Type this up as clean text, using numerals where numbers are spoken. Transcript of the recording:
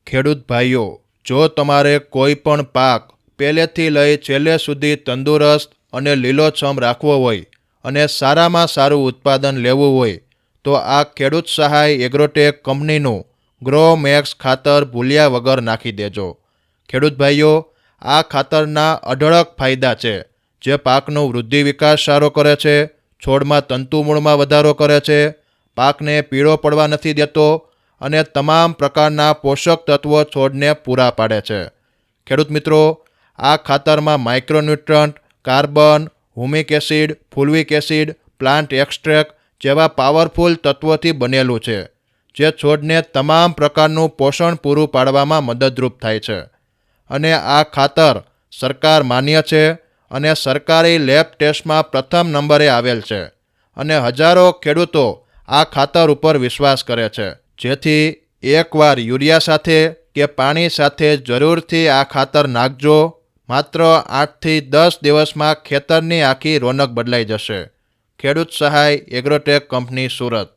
ખેડૂત ભાઈઓ, જો તમારે કોઈ પણ પાક પહેલેથી લઈ છેલ્લે સુધી તંદુરસ્ત અને લીલોછમ રાખવો હોય અને સારામાં સારું ઉત્પાદન લેવું હોય તો આ ખેડૂત સહાય એગ્રોટેક કંપનીનું ગ્રો મેક્સ ખાતર ભૂલ્યા વગર નાખી દેજો। ખેડૂત ભાઈઓ, આ ખાતરના અઢળક ફાયદા છે, જે પાકનો વૃદ્ધિ વિકાસ સારો કરે છે, છોડમાં તંતુમૂળમાં વધારો કરે છે, પાકને પીળો પડવા નથી દેતો અને તમામ પ્રકારના પોષક તત્વો છોડને પૂરા પાડે છે। ખેડૂત મિત્રો, આ ખાતરમાં micronutrient, carbon, humic acid, fulvic acid, plant extract જેવા પાવરફુલ તત્વોથી બનેલું છે, જે છોડને તમામ પ્રકારનું પોષણ પૂરું પાડવામાં મદદરૂપ થાય છે। અને આ ખાતર સરકાર માન્ય છે અને સરકારી લેબ ટેસ્ટમાં પ્રથમ નંબરે આવેલ છે અને હજારો ખેડૂતો આ ખાતર ઉપર વિશ્વાસ કરે છે। જેથી એકવાર યુરિયા સાથે કે પાણી સાથે જરૂરથી આ ખાતર નાખજો। માત્ર 8 થી 10 દિવસમાં ખેતરની આખી રોનક બદલાઈ જશે। ખેડૂત સહાય એગ્રોટેક કંપની, સુરત।